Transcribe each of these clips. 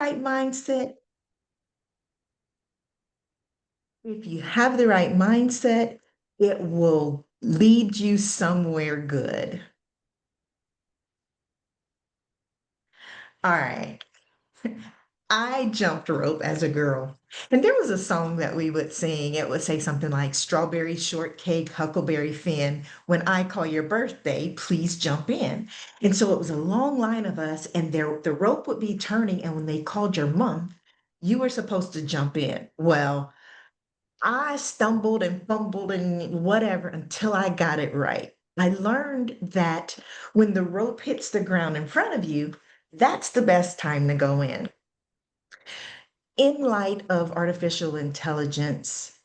Right mindset, if you have the right mindset, it will lead you somewhere good. All right. I jumped rope as a girl. And there was a song that we would sing. It would say something like Strawberry Shortcake, Huckleberry Finn. When I call your birthday, please jump in. And so it was a long line of us, and the rope would be turning. And when they called your month, you were supposed to jump in. Well, I stumbled and fumbled and whatever until I got it right. I learned that when the rope hits the ground in front of you, that's the best time to go in. In light of artificial intelligence,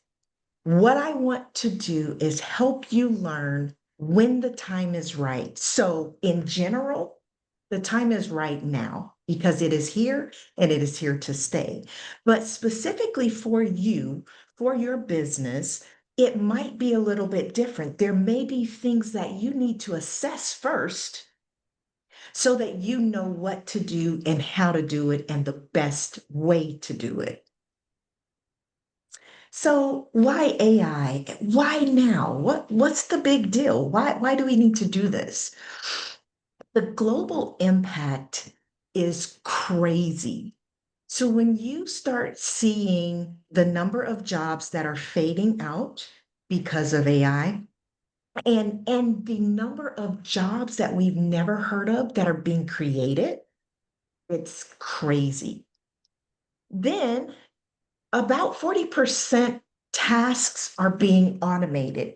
what I want to do is help you learn when the time is right. So, in general, the time is right now because it is here and it is here to stay. But specifically for you, for your business, it might be a little bit different. There may be things that you need to assess first so that you know what to do and how to do it and the best way to do it. So why AI? Why now? What's the big deal? Why do we need to do this? The global impact is crazy. So when you start seeing the number of jobs that are fading out because of AI and the number of jobs that we've never heard of that are being created, it's crazy. Then about 40% tasks are being automated.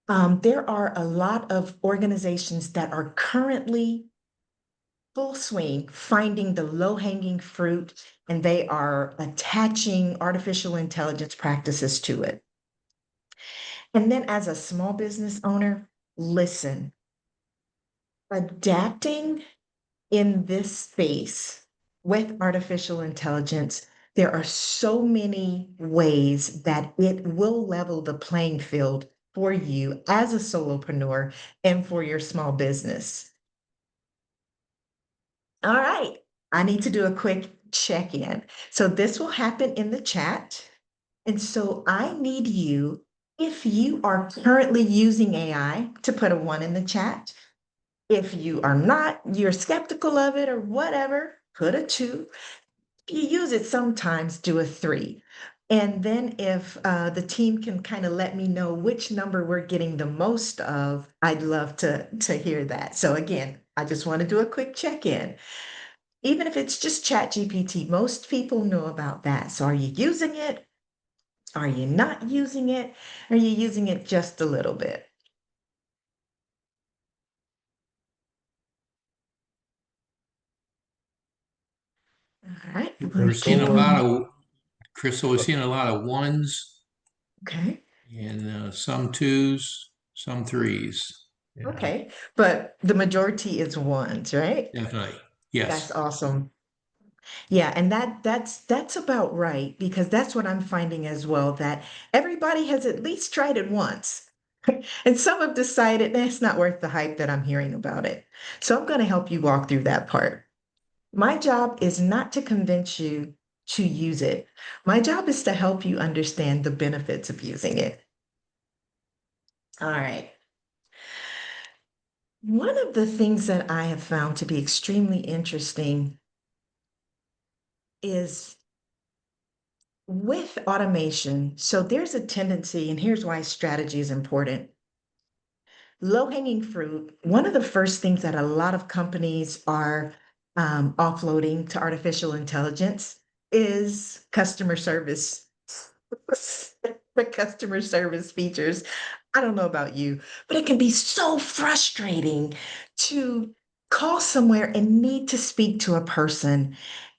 There are a lot of organizations that are currently full swing finding the low hanging fruit and they are attaching artificial intelligence practices to it. And then, as a small business owner, listen, adapting in this space with artificial intelligence, there are so many ways that it will level the playing field for you as a solopreneur and for your small business. All right, I need to do a quick check in. So this will happen in the chat. And so I need you, if you are currently using AI, to put a one in the chat. If you are not, you're skeptical of it or whatever, put a two. If you use it sometimes, do a three. And then if the team can kind of let me know which number we're getting the most of, I'd love to hear that. So again, I just want to do a quick check-in. Even if it's just ChatGPT, most people know about that. So are you using it? Are you not using it? Are you using it just a little bit? All right, I'm going We're to seeing keep a on. lot of, Crystal, we're seeing a lot of ones Okay. and some twos, some threes. Yeah, Okay. But the majority is ones, right? definitely. That's Yes. awesome. Yeah, and that's about right because that's what I'm finding as well, that everybody has at least tried it once. And some have decided it's not worth the hype that I'm hearing about it. So I'm going to help you walk through that part. My job is not to convince you to use it. My job is to help you understand the benefits of using it. All right. One of the things that I have found to be extremely interesting is with automation. So there's a tendency, and here's why strategy is important. Low hanging fruit, one of the first things that a lot of companies are offloading to artificial intelligence is customer service. The customer service features. I don't know about you, but it can be so frustrating to call somewhere and need to speak to a person.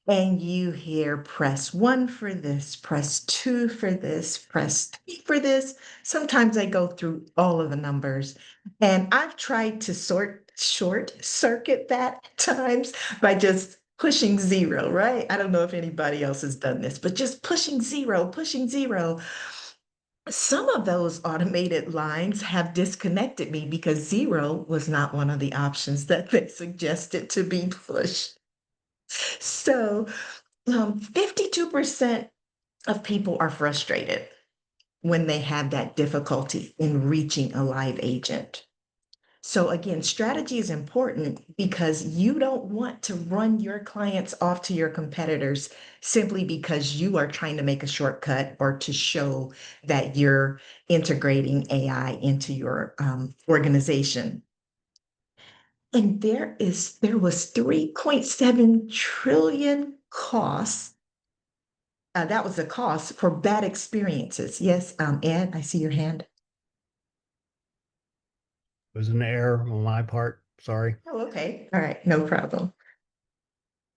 And you hear press one for this, press two for this, press three for this. Sometimes I go through all of the numbers. And I've tried to short circuit that at times by just pushing zero, right? I don't know if anybody else has done this, but just pushing zero, pushing zero. Some of those automated lines have disconnected me because zero was not one of the options that they suggested to be pushed. So 52% of people are frustrated when they have that difficulty in reaching a live agent. So again, strategy is important because you don't want to run your clients off to your competitors simply because you are trying to make a shortcut or to show that you're integrating AI into your organization. And there was 3.7 trillion costs. That was the cost for bad experiences. Yes, Ed, I see your hand. It was an error on my part. Sorry. Oh, okay. All right, no problem.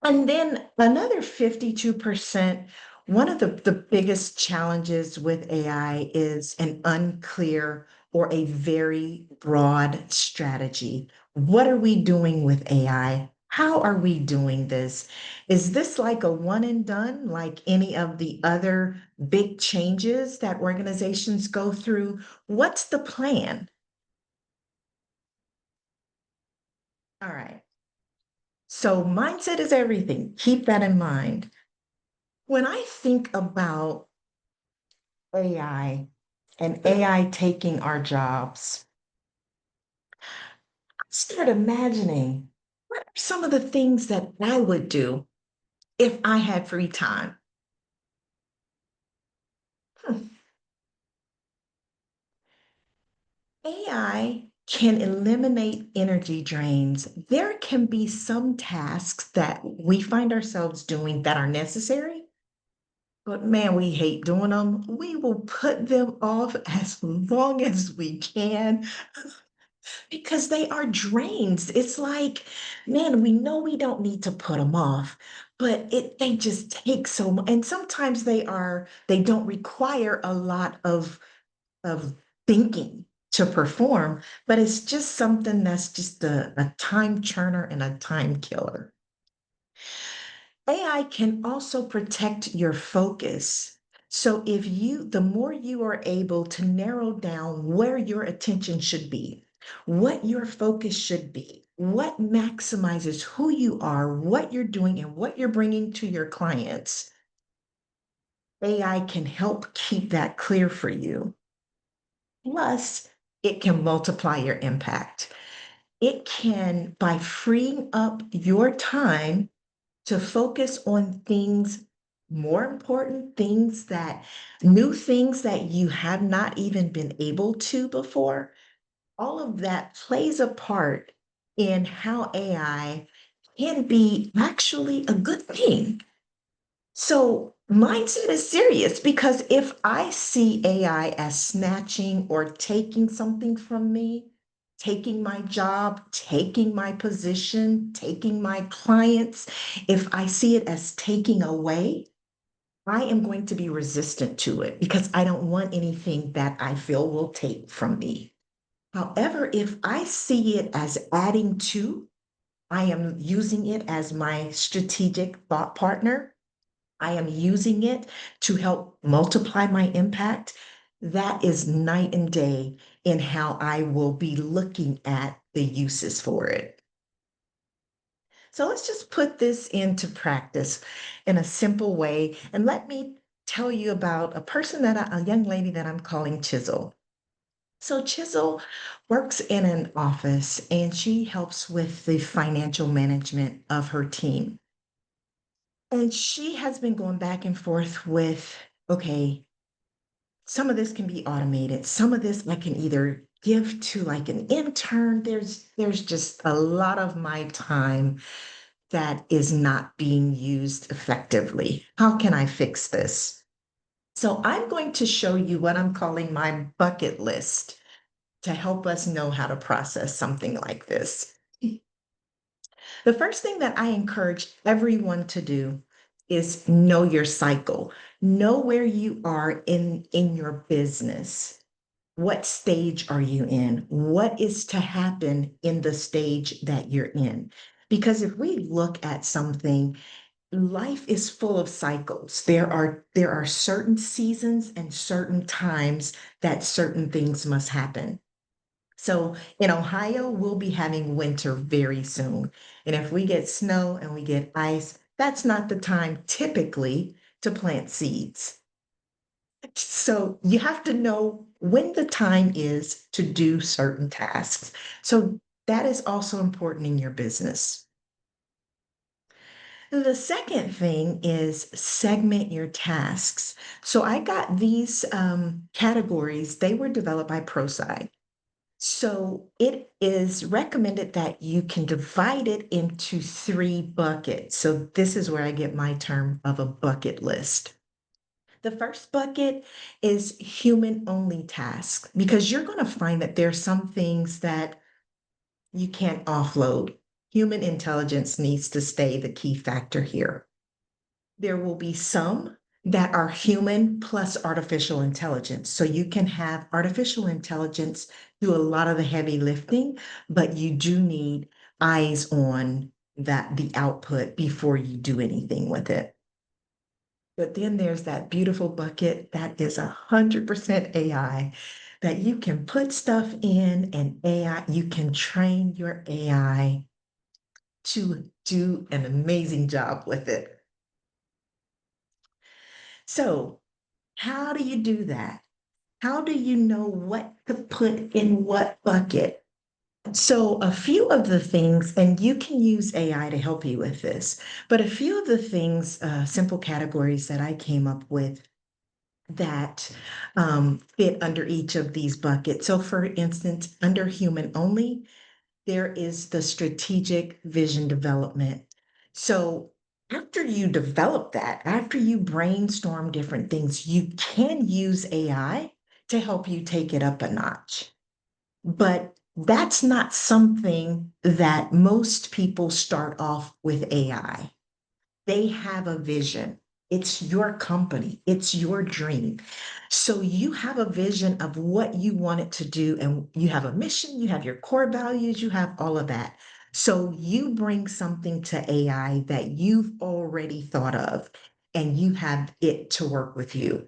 And then another 52%, one of the biggest challenges with AI is an unclear or a very broad strategy. What are we doing with AI? How are we doing this? Is this like a one and done, like any of the other big changes that organizations go through? What's the plan? All right. So, mindset is everything. Keep that in mind. When I think about AI and AI taking our jobs, I start imagining what are some of the things that I would do if I had free time. Hmm. AI can eliminate energy drains. There can be some tasks that we find ourselves doing that are necessary, but man, we hate doing them. We will put them off as long as we can because they are drains. It's like, man, we know we don't need to put them off, but they just take so much. And sometimes they don't require a lot of thinking to perform, but it's just something that's just a time churner and a time killer. AI can also protect your focus. So the more you are able to narrow down where your attention should be, what your focus should be, what maximizes who you are, what you're doing, and what you're bringing to your clients, AI can help keep that clear for you. Plus, it can multiply your impact. It can, by freeing up your time to focus on things, more important things that new things that you have not even been able to before. All of that plays a part in how AI can be actually a good thing. So mindset is serious because if I see AI as snatching or taking something from me, taking my job, taking my position, taking my clients, if I see it as taking away, I am going to be resistant to it because I don't want anything that I feel will take from me. However, if I see it as adding to, I am using it as my strategic thought partner. I am using it to help multiply my impact. That is night and day in how I will be looking at the uses for it. So let's just put this into practice in a simple way. And let me tell you about a young lady that I'm calling Chisel. So Chisel works in an office and she helps with the financial management of her team. And she has been going back and forth with, okay, some of this can be automated. Some of this I can either give to like an intern. There's just a lot of my time that is not being used effectively. How can I fix this? So I'm going to show you what I'm calling my bucket list to help us know how to process something like this. The first thing that I encourage everyone to do is know your cycle. Know where you are in your business. What stage are you in? What is to happen in the stage that you're in? Because if we look at something, life is full of cycles. There are certain seasons and certain times that certain things must happen. So in Ohio, we'll be having winter very soon. And if we get snow and we get ice, that's not the time typically to plant seeds. So you have to know when the time is to do certain tasks. So that is also important in your business. The second thing is segment your tasks. So I got these categories, they were developed by ProSci. So it is recommended that you can divide it into three buckets. So this is where I get my term of a bucket list. The first bucket is human only tasks because you're going to find that there's some things that you can't offload. Human intelligence needs to stay the key factor here. There will be some that are human plus artificial intelligence. So you can have artificial intelligence do a lot of the heavy lifting, but you do need eyes on that the output before you do anything with it. But then there's that beautiful bucket that is 100% AI that you can put stuff in and AI, you can train your AI to do an amazing job with it. So, how do you do that? How do you know what to put in what bucket? So, a few of the things, and you can use AI to help you with this, but a few of the things, simple categories that I came up with that fit under each of these buckets. So, for instance, under human only, there is the strategic vision development. So, after you develop that, after you brainstorm different things, you can use AI to help you take it up a notch. But that's not something that most people start off with AI. They have a vision. It's your company, it's your dream. So you have a vision of what you want it to do, and you have a mission, you have your core values, you have all of that. So you bring something to AI that you've already thought of, and you have it to work with you.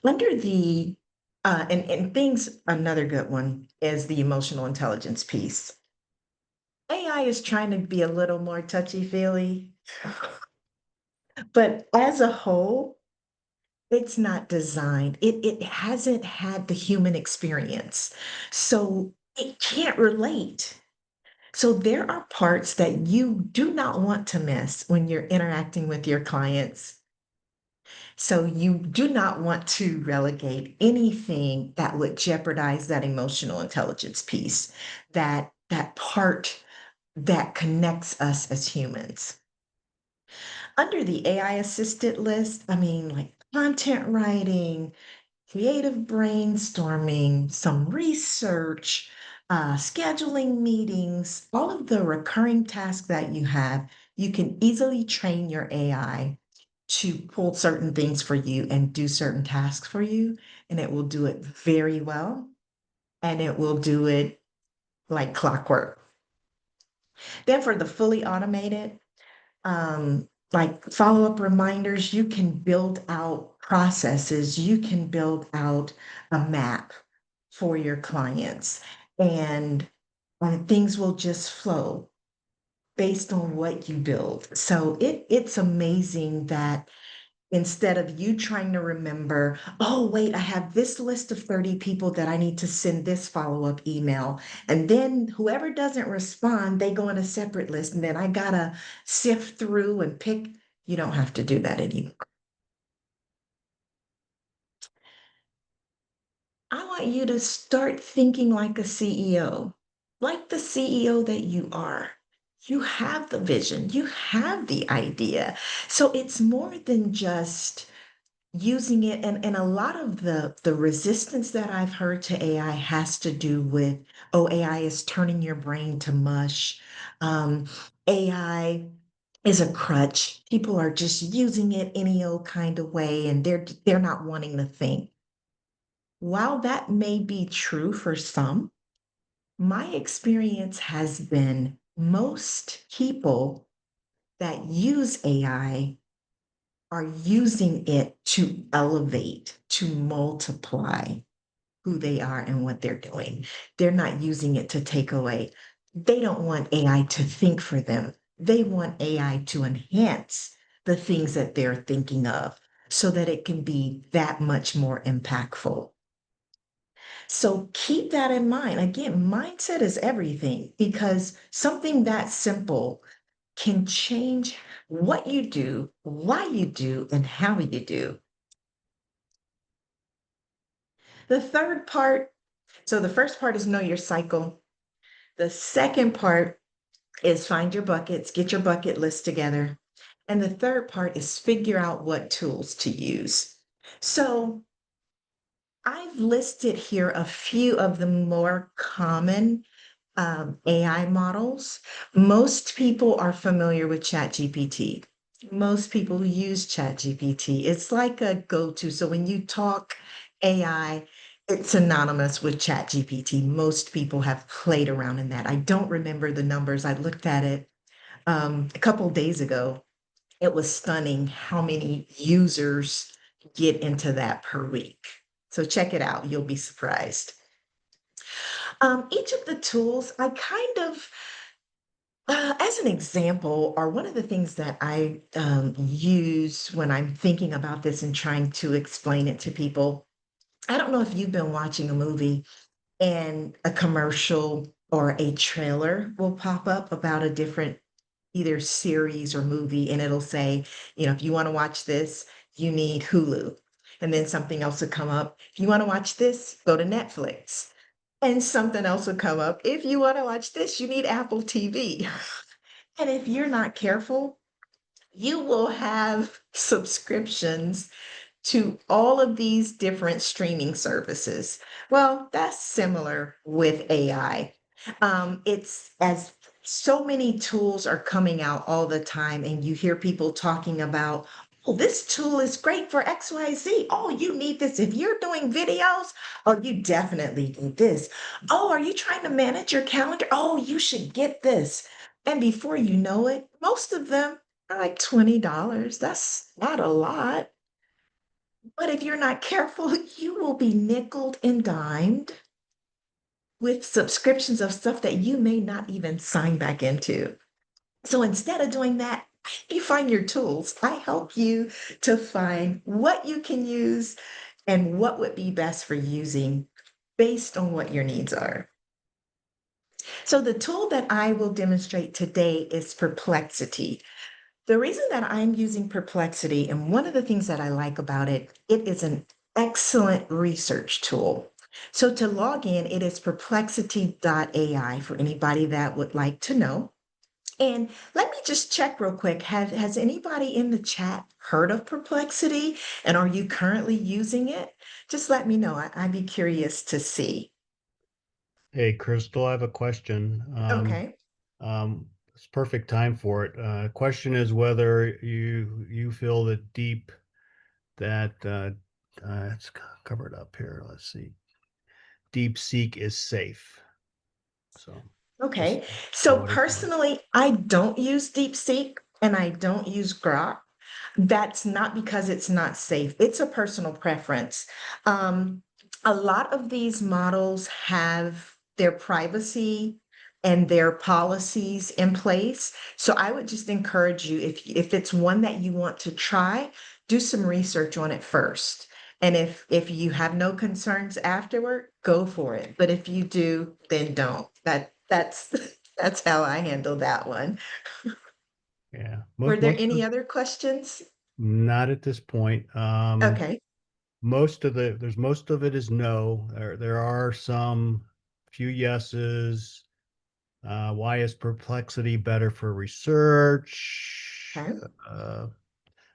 Under the and things, another good one is the emotional intelligence piece. AI is trying to be a little more touchy-feely. But as a whole, it's not designed. It hasn't had the human experience. So it can't relate. So there are parts that you do not want to miss when you're interacting with your clients. So you do not want to relegate anything that would jeopardize that emotional intelligence piece, that part that connects us as humans. Under the AI assisted list, I mean, like content writing, creative brainstorming, some research, scheduling meetings, all of the recurring tasks that you have, you can easily train your AI to pull certain things for you and do certain tasks for you, and it will do it very well, and it will do it like clockwork. Then for the fully automated, like follow-up reminders, you can build out processes, you can build out a map for your clients, and things will just flow based on what you build. So it's amazing that instead of you trying to remember, oh, wait, I have this list of 30 people that I need to send this follow-up email. And then whoever doesn't respond, they go on a separate list. And then I gotta sift through and pick. You don't have to do that anymore. I want you to start thinking like a CEO, like the CEO that you are. You have the vision, you have the idea. So it's more than just using it, and a lot of the resistance that I've heard to AI has to do with, oh, AI is turning your brain to mush. AI is a crutch. People are just using it any old kind of way, and they're not wanting to think. While that may be true for some, my experience has been most people that use AI are using it to elevate, to multiply who they are and what they're doing. They're not using it to take away. They don't want AI to think for them. They want AI to enhance the things that they're thinking of so that it can be that much more impactful. So keep that in mind. Again, mindset is everything because something that simple can change what you do, why you do, and how you do. The third part, so the first part is know your cycle. The second part is find your buckets, get your bucket list together. And the third part is figure out what tools to use. So I've listed here a few of the more common AI models. Most people are familiar with ChatGPT. Most people use ChatGPT. It's like a go-to. So when you talk AI, it's synonymous with ChatGPT. Most people have played around in that. I don't remember the numbers. I looked at it a couple days ago. It was stunning how many users get into that per week. So check it out. You'll be surprised. Each of the tools, I kind of, as an example, are one of the things that I use when I'm thinking about this and trying to explain it to people. I don't know if you've been watching a movie and a commercial or a trailer will pop up about a different either series or movie, and it'll say, if you want to watch this, you need Hulu. And then something else will come up. If you want to watch this, go to Netflix. And something else will come up. If you want to watch this, you need Apple TV. And if you're not careful, you will have subscriptions to all of these different streaming services. Well, that's similar with AI. It's as so many tools are coming out all the time, and you hear people talking about, oh, this tool is great for XYZ. Oh, you need this. If you're doing videos, oh, you definitely need this. Oh, are you trying to manage your calendar? Oh, you should get this. And before you know it, most of them are like $20. That's not a lot. But if you're not careful, you will be nickeled and dimed with subscriptions of stuff that you may not even sign back into. So instead of doing that, you find your tools. I help you to find what you can use and what would be best for using based on what your needs are. So the tool that I will demonstrate today is Perplexity. The reason that I'm using Perplexity, and one of the things that I like about it, it is an excellent research tool. So to log in, it is perplexity.ai for anybody that would like to know. And let me just check real quick. Has anybody in the chat heard of Perplexity? And are you currently using it? Just let me know. I'd be curious to see. Hey, Crystal, I have a question. Okay. It's perfect time for it. Question is whether you feel that it's covered up here. Let's see. DeepSeek is safe. So just Okay. So throw it at you. personally, I don't use DeepSeek and I don't use Grok. That's not because it's not safe. It's a personal preference. Um, a lot of these models have their privacy and their policies in place. So I would just encourage you, if it's one that you want to try, do some research on it first. And if you have no concerns afterward, go for it. But if you do, then don't. That's that's how I handle that one. Yeah. Were there Most any other questions? not at this point. Okay. Most of it is no. There are some few yeses. Why is Perplexity better for research? Okay. Uh,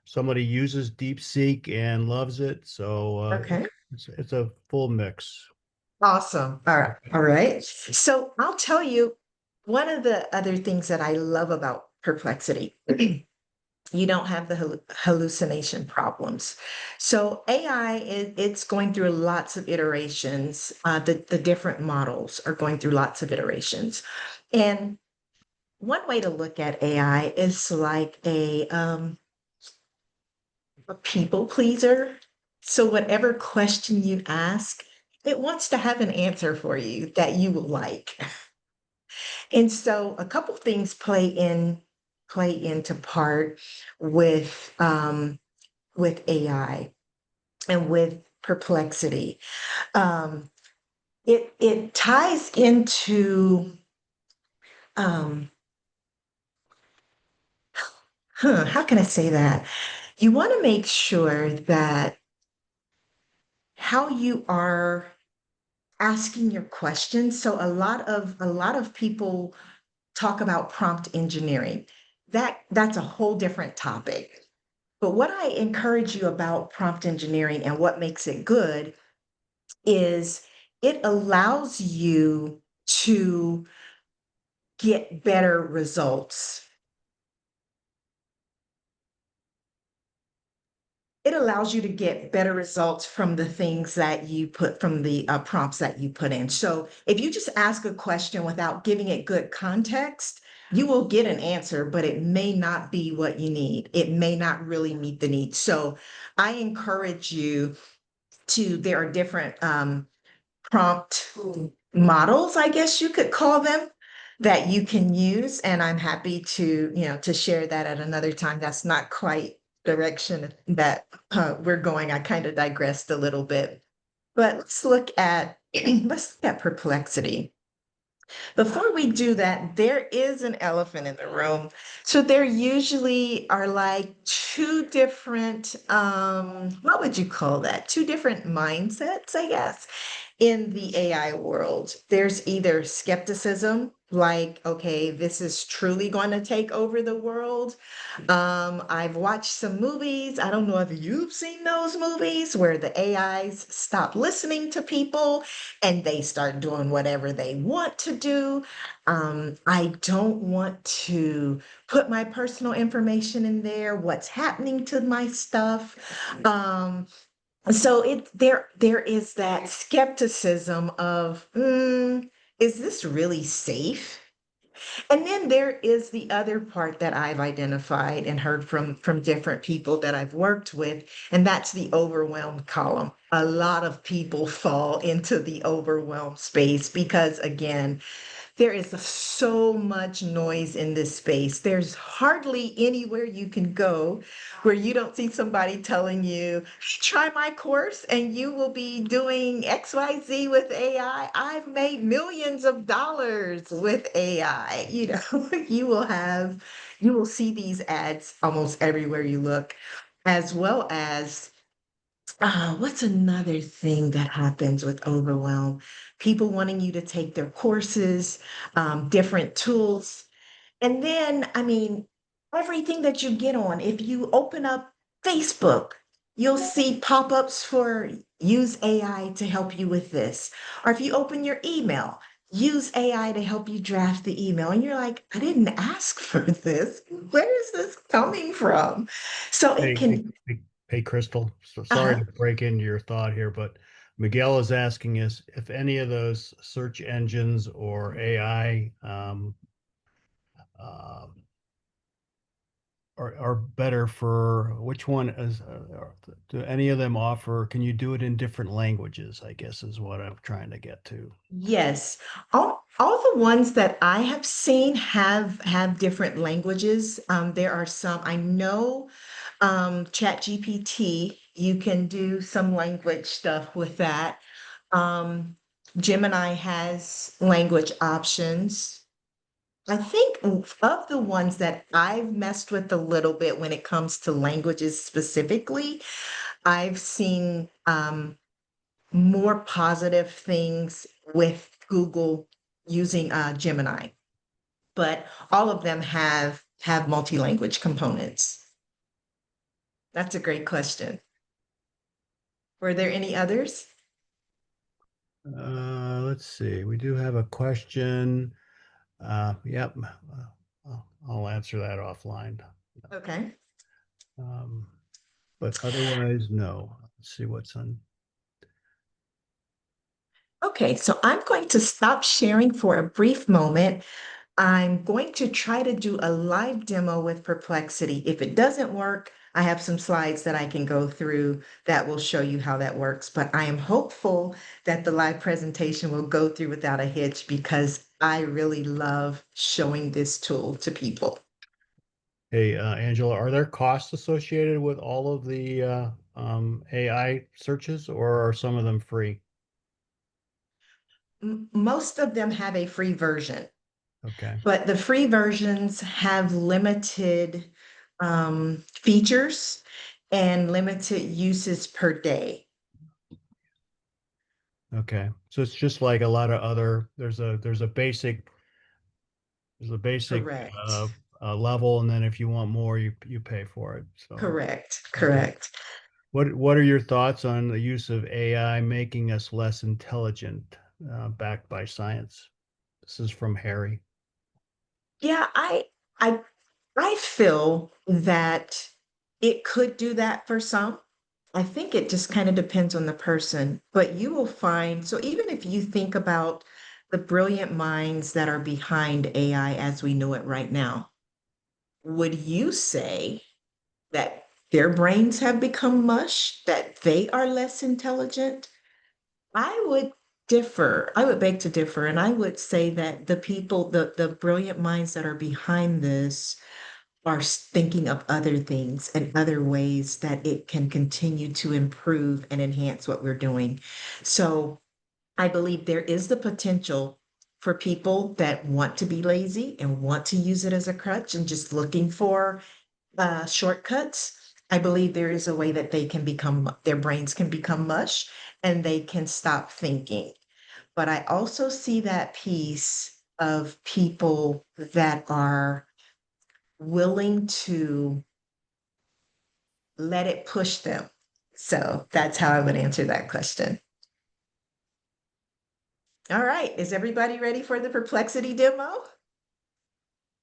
Somebody uses DeepSeek and loves it, so Okay. it's a full mix. Awesome. All right. All right. So I'll tell you one of the other things that I love about Perplexity. You don't have the hallucination problems. So AI, it's going through lots of iterations. The different models are going through lots of iterations. And one way to look at AI is like a people pleaser. So whatever question you ask, it wants to have an answer for you that you will like. And so a couple things play in. play into part with AI and with perplexity. Um, it ties into um, how can I say that? You want to make sure that how you are asking your questions. So a lot of people talk about prompt engineering. That's a whole different topic. But what I encourage you about prompt engineering and what makes it good is it allows you to get better results. It allows you to get better results from the things that you put from the prompts that you put in. So if you just ask a question without giving it good context, you will get an answer, but it may not be what you need. It may not really meet the need. So I encourage you there are different prompt models, I guess you could call them, that you can use. And I'm happy to share that at another time. That's not quite direction that we're going. I kind of digressed a little bit, but let's look at perplexity. Before we do that, there is an elephant in the room. So there usually are like two different, what would you call that? Two different mindsets, I guess, in the AI world. There's either skepticism, like, okay, this is truly going to take over the world. I've watched some movies. I don't know if you've seen those movies where the AIs stop listening to people and they start doing whatever they want to do. I don't want to put my personal information in there, what's happening to my stuff. So there is that skepticism of, is this really safe? And then there is the other part that I've identified and heard from different people that I've worked with, and that's the overwhelmed column. A lot of people fall into the overwhelmed space because, again, there is so much noise in this space. There's hardly anywhere you can go where you don't see somebody telling you, try my course and you will be doing XYZ with AI. I've made millions of dollars with AI. You will see these ads almost everywhere you look, as well as what's another thing that happens with overwhelm? People wanting you to take their courses, different tools. And then, I mean, everything that you get on, if you open up Facebook, you'll see pop-ups for use AI to help you with this. Or if you open your email, use AI to help you draft the email. And you're like, I didn't ask for this. Where is this coming from? So it Hey, hey, can, hey, hey, Crystal. So sorry uh-huh. to break into your thought here, but Miguel is asking us if any of those search engines or AI um, are better for which one is, do any of them offer, can you do it in different languages, I guess is what I'm trying to get to. Yes, all the ones that I have seen have different languages. There are some I know. ChatGPT, you can do some language stuff with that. Um, Gemini has language options. I think of the ones that I've messed with a little bit when it comes to languages specifically, I've seen more positive things with Google using Gemini, but all of them have multi-language components. That's a great question. Were there any others? Let's see. We do have a question. Yep. I'll answer that offline. Okay. Um, but otherwise, no. Let's see what's on. Okay, so I'm going to stop sharing for a brief moment. I'm going to try to do a live demo with Perplexity. If it doesn't work, I have some slides that I can go through that will show you how that works. But I am hopeful that the live presentation will go through without a hitch because I really love showing this tool to people. Hey, Angela, are there costs associated with all of the AI searches, or are some of them free? Most of them have a free version, Okay. but the free versions have limited features and limited uses per day. Okay. So it's just like a lot of other, there's a basic Correct. uh, level, and then if you want more, you pay for it. So, Correct. okay. Correct. What are your thoughts on the use of AI making us less intelligent, backed by science? This is from Harry. Yeah, I I feel that it could do that for some. I think it just kind of depends on the person, but you will find, so even if you think about the brilliant minds that are behind AI as we know it right now, would you say that their brains have become mush, that they are less intelligent? I would differ. I would beg to differ. And I would say that the people, the brilliant minds that are behind this are thinking of other things and other ways that it can continue to improve and enhance what we're doing. So I believe there is the potential for people that want to be lazy and want to use it as a crutch and just looking for shortcuts. I believe there is a way that they can become, their brains can become mush and they can stop thinking. But I also see that piece of people that are willing to let it push them. So that's how I would answer that question. All right. Is everybody ready for the perplexity demo?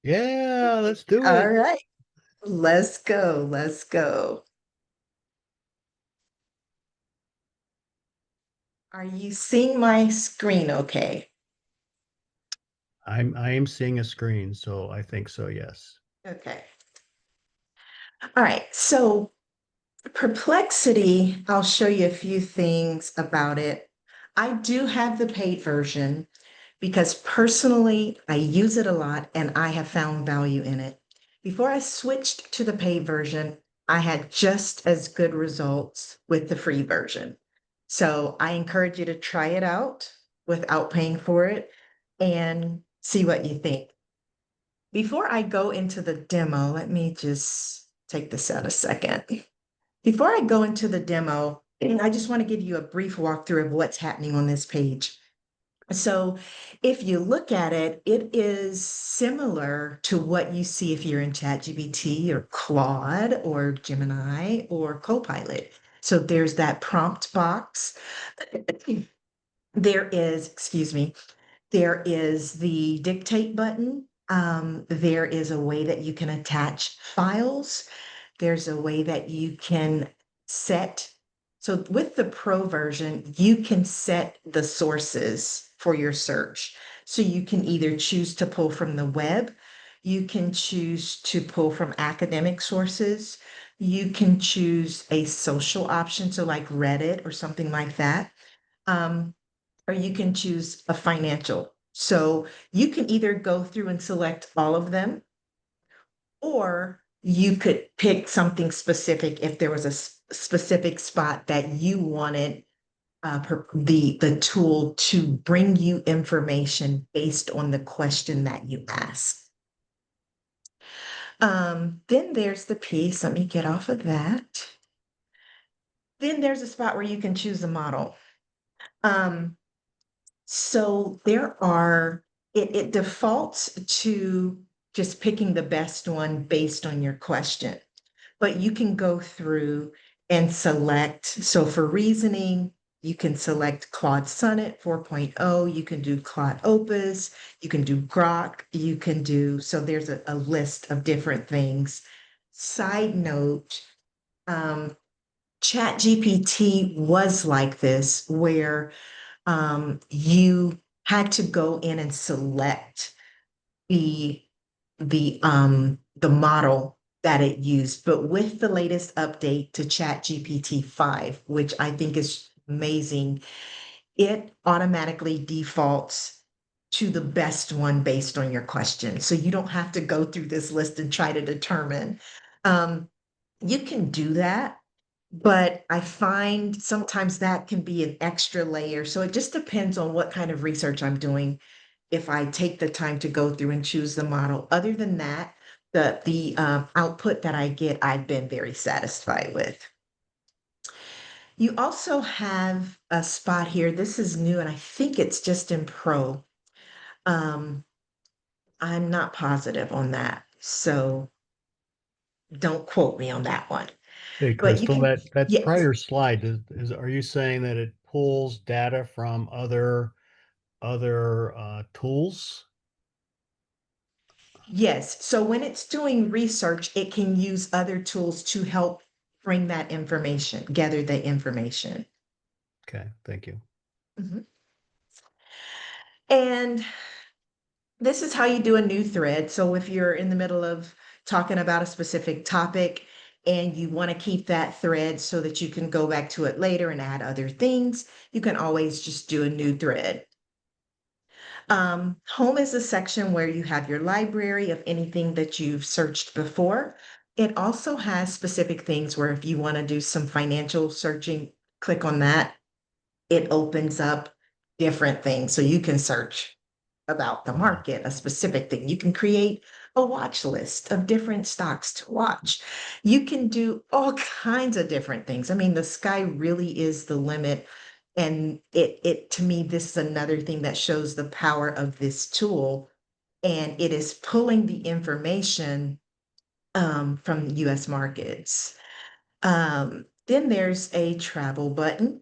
Yeah, let's do All it. right. Let's go. Let's go. Are you seeing my screen okay? I am seeing a screen, so I think so, yes. Okay. All right. So perplexity, I'll show you a few things about it. I do have the paid version because personally, I use it a lot and I have found value in it. Before I switched to the paid version, I had just as good results with the free version. So I encourage you to try it out without paying for it and see what you think. Before I go into the demo, let me just take this out a second. Before I go into the demo, I just want to give you a brief walkthrough of what's happening on this page. So if you look at it, it is similar to what you see if you're in ChatGPT or Claude or Gemini or Copilot. So there's that prompt box. There is, excuse me, there is the dictate button. There is a way that you can attach files. There's a way that you can set. So with the pro version, you can set the sources for your search. So you can either choose to pull from the web, you can choose to pull from academic sources, you can choose a social option, so like Reddit or something like that. Um, or you can choose a financial. So you can either go through and select all of them, or you could pick something specific if there was a specific spot that you wanted the tool to bring you information based on the question that you ask. Then there's the piece. Let me get off of that. Then there's a spot where you can choose a model. Um, So it defaults to just picking the best one based on your question, but you can go through and select. So for reasoning, you can select Claude Sonnet 4.0, you can do Claude Opus, you can do Grok, you can do, so there's a list of different things. Side note, um, ChatGPT was like this, where you had to go in and select the the model that it used. But with the latest update to ChatGPT 5, which I think is amazing, it automatically defaults to the best one based on your question. So you don't have to go through this list and try to determine. Um, you can do that, but I find sometimes that can be an extra layer. So it just depends on what kind of research I'm doing. If I take the time to go through and choose the model, other than that, the output that I get, I've been very satisfied with. You also have a spot here. This is new, and I think it's just in Pro. Um, I'm not positive on that, so don't quote me on that one. Hey, But you Crystal, can, that yes, prior slide are you saying that it pulls data from other tools? yes. So when it's doing research, it can use other tools to help bring that information, gather the information. Okay, thank you. Mhm. And this is how you do a new thread. So if you're in the middle of talking about a specific topic and you want to keep that thread so that you can go back to it later and add other things, you can always just do a new thread. Home is a section where you have your library of anything that you've searched before. It also has specific things where if you want to do some financial searching, click on that. It opens up different things. So you can search about the market, a specific thing. You can create a watch list of different stocks to watch. You can do all kinds of different things. I mean, the sky really is the limit. And it to me, this is another thing that shows the power of this tool. And it is pulling the information from US markets. Then there's a travel button.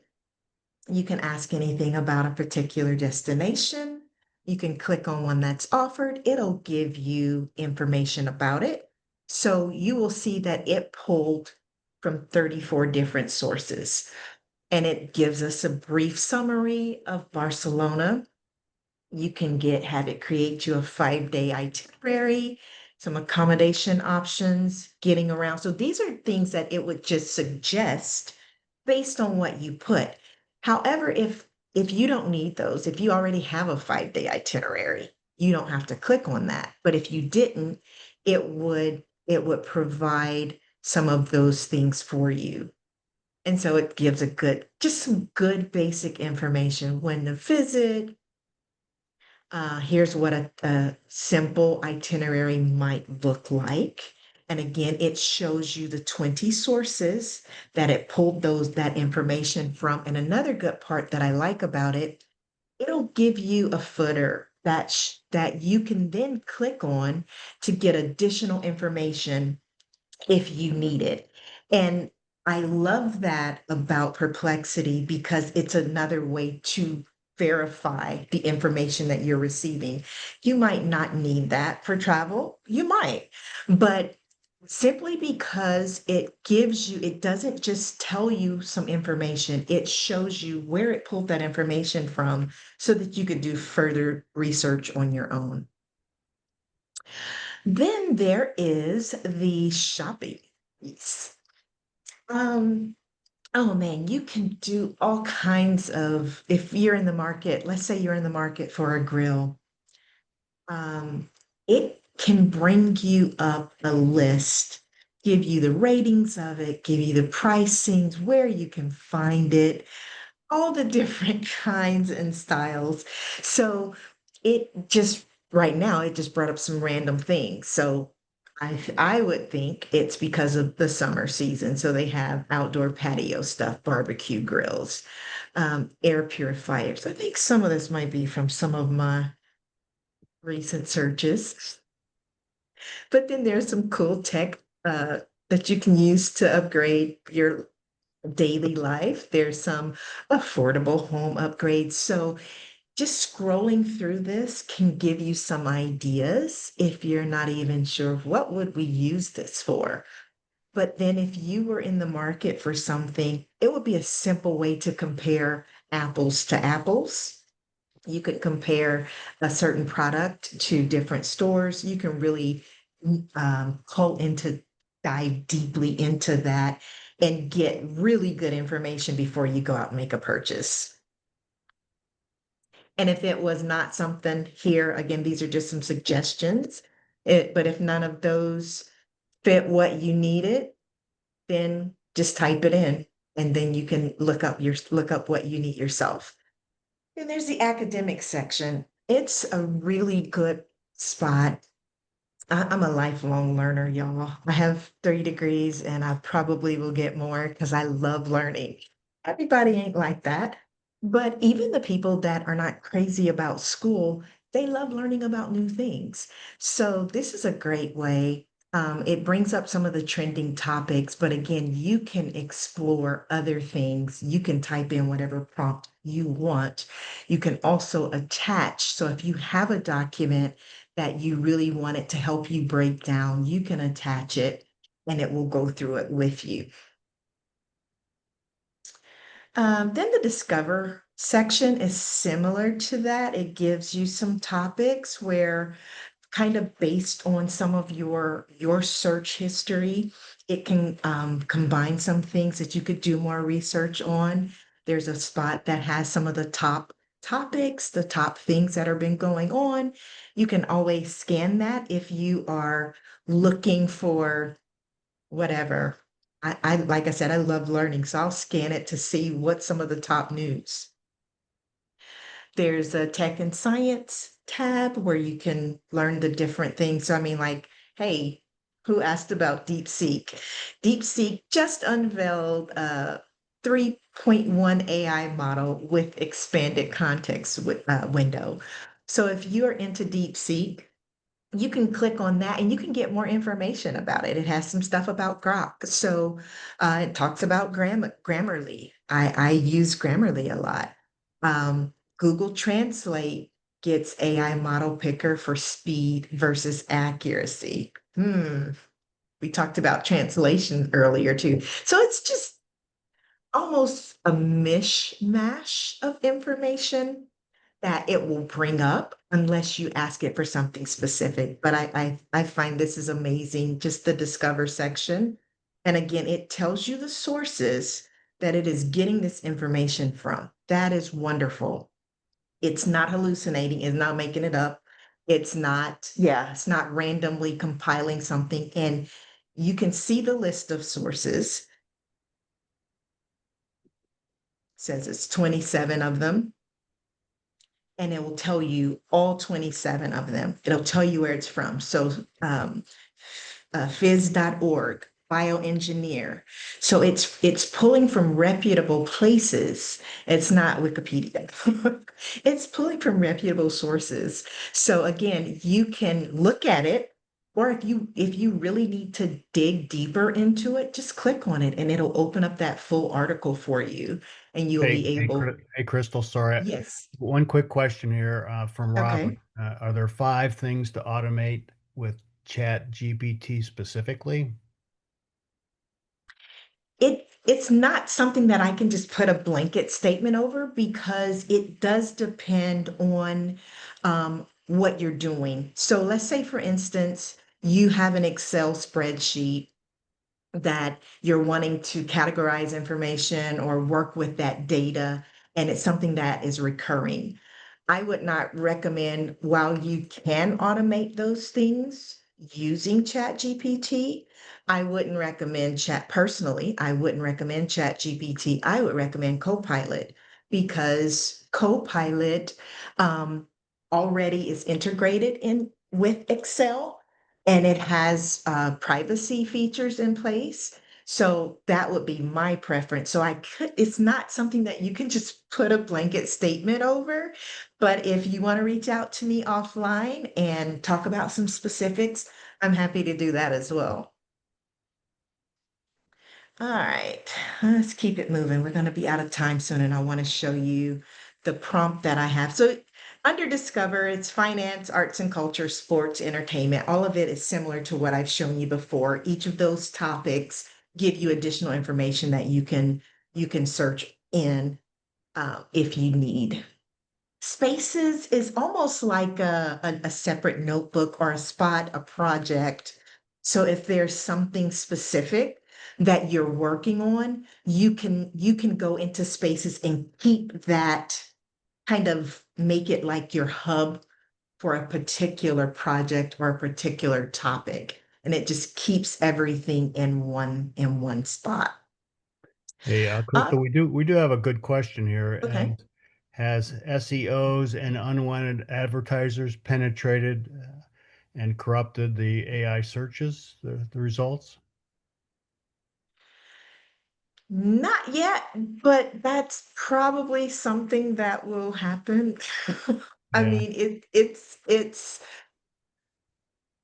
You can ask anything about a particular destination. You can click on one that's offered. It'll give you information about it. So you will see that it pulled from 34 different sources. And it gives us a brief summary of Barcelona. You can have it create you a 5-day itinerary, some accommodation options, getting around. So these are things that it would just suggest based on what you put. However, if you don't need those, if you already have a 5-day itinerary, you don't have to click on that. But if you didn't, it would provide some of those things for you. And so it gives just some good basic information when to visit, here's what a simple itinerary might look like. And again, it shows you the 20 sources that it pulled that information from. And another good part that I like about it, it'll give you a footer that you can then click on to get additional information if you need it. And I love that about Perplexity because it's another way to verify the information that you're receiving. You might not need that for travel, you might, but simply because it doesn't just tell you some information, it shows you where it pulled that information from so that you could do further research on your own. Then there is the shopping piece. Um, oh man, you can do all kinds of, if you're in the market, let's say you're in the market for a grill, it can bring you up a list, give you the ratings of it, give you the pricings, where you can find it, all the different kinds and styles. So it just right now it just brought up some random things. So I would think it's because of the summer season. So they have outdoor patio stuff, barbecue grills, air purifiers. I think some of this might be from some of my recent searches. But then there's some cool tech that you can use to upgrade your daily life. There's some affordable home upgrades. So just scrolling through this can give you some ideas if you're not even sure what would we use this for. But then if you were in the market for something, it would be a simple way to compare apples to apples. You could compare a certain product to different stores. You can really pull into, dive deeply into that and get really good information before you go out and make a purchase. And if it was not something here, again, these are just some suggestions. But if none of those fit what you needed, then just type it in and then you can look up what you need yourself. And there's the academic section. It's a really good spot. I'm a lifelong learner, y'all. I have 3 degrees and I probably will get more because I love learning. Everybody ain't like that. But even the people that are not crazy about school, they love learning about new things. So this is a great way. It brings up some of the trending topics, but again, you can explore other things. You can type in whatever prompt you want. You can also attach. So if you have a document that you really want it to help you break down, you can attach it and it will go through it with you. Then the discover section is similar to that. It gives you some topics where kind of based on some of your search history, it can combine some things that you could do more research on. There's a spot that has some of the top topics, the top things that have been going on. You can always scan that if you are looking for whatever. I like I said, I love learning, so I'll scan it to see what's some of the top news. There's a tech and science tab where you can learn the different things. So, I mean, like, hey, who asked about DeepSeek? DeepSeek just unveiled a 3.1 AI model with expanded context window. So if you're into DeepSeek, you can click on that and you can get more information about it. It has some stuff about Grok. So it talks about Grammarly. I use Grammarly a lot. Google Translate gets AI model picker for speed versus accuracy. We talked about translation earlier too. So it's just almost a mishmash of information that it will bring up unless you ask it for something specific. But I find this is amazing, just the discover section. And again, it tells you the sources that it is getting this information from. That is wonderful. It's not hallucinating, it's not making it up. It's not randomly compiling something. And you can see the list of sources. It says it's 27 of them and it will tell you all 27 of them. It'll tell you where it's from. So phys.org, bioengineer. So it's pulling from reputable places. It's not Wikipedia. It's pulling from reputable sources. So again, you can look at it, or if you really need to dig deeper into it, just click on it and it'll open up that full article for you and you'll Hey, be able, Hey, Crystal, sorry. yes. One quick question here from Robert. Okay. Are there 5 things to automate with Chat GPT specifically? It's not something that I can just put a blanket statement over because it does depend on what you're doing. So let's say, for instance, you have an Excel spreadsheet that you're wanting to categorize information or work with that data, and it's something that is recurring. I would not recommend, while you can automate those things using ChatGPT, I wouldn't recommend Chat personally. I wouldn't recommend ChatGPT. I would recommend Copilot because Copilot already is integrated in with Excel and it has privacy features in place. So that would be my preference. So it's not something that you can just put a blanket statement over. But if you want to reach out to me offline and talk about some specifics, I'm happy to do that as well. All right, let's keep it moving. We're going to be out of time soon, and I want to show you the prompt that I have. So, under Discover, it's finance, arts and culture, sports, entertainment. All of it is similar to what I've shown you before. Each of those topics give you additional information that you can search in if you need. Spaces is almost like a separate notebook or a spot, a project. So if there's something specific that you're working on, you can go into spaces and keep that kind of make it like your hub for a particular project or a particular topic. And it just keeps everything in one spot. Hey, Uh, Crystal, we do have a good question here. okay. Has SEOs and unwanted advertisers penetrated and corrupted the AI searches, the results? Not yet, but that's probably something that will happen. I Yeah, mean,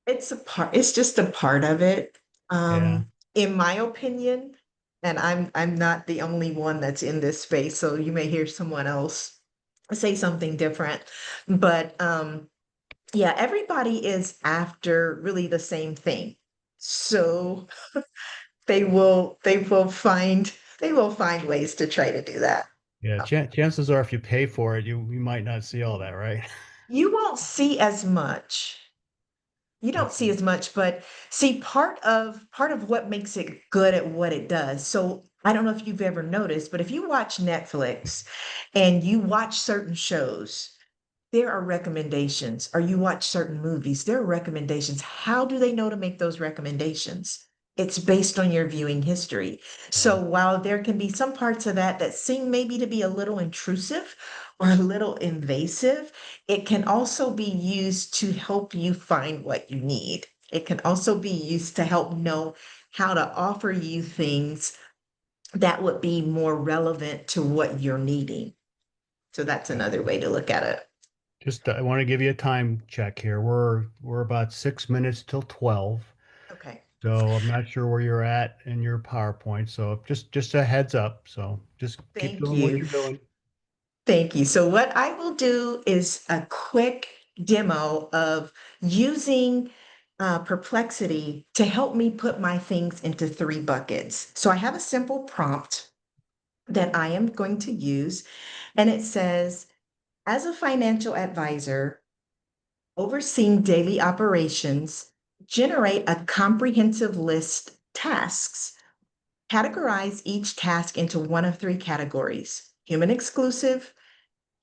it's a part, it's just a part of it. yeah, In my opinion, and I'm not the only one that's in this space, so you may hear someone else say something different. But yeah, everybody is after really the same thing. So they will find ways to try to do that. yeah. Chances are, if you pay for it, you might not see all that, right? You won't see as much. You don't see Okay. as much, but see, part of what makes it good at what it does. So I don't know if you've ever noticed, but if you watch Netflix and you watch certain shows, there are recommendations, or you watch certain movies, there are recommendations. How do they know to make those recommendations? It's based on your viewing history. Yeah. So while there can be some parts of that that seem maybe to be a little intrusive or a little invasive, it can also be used to help you find what you need. It can also be used to help know how to offer you things that would be more relevant to what you're needing. So that's another way to look at it. Just I want to give you a time check here. We're about 6 minutes till 12. Okay. So I'm not sure where you're at in your PowerPoint. So just a heads up. So just keep Thank doing what you. you're doing. Thank you. So what I will do is a quick demo of using Perplexity to help me put my things into three buckets. So I have a simple prompt that I am going to use, and it says, as a financial advisor overseeing daily operations, generate a comprehensive list tasks. Categorize each task into one of three categories: human exclusive,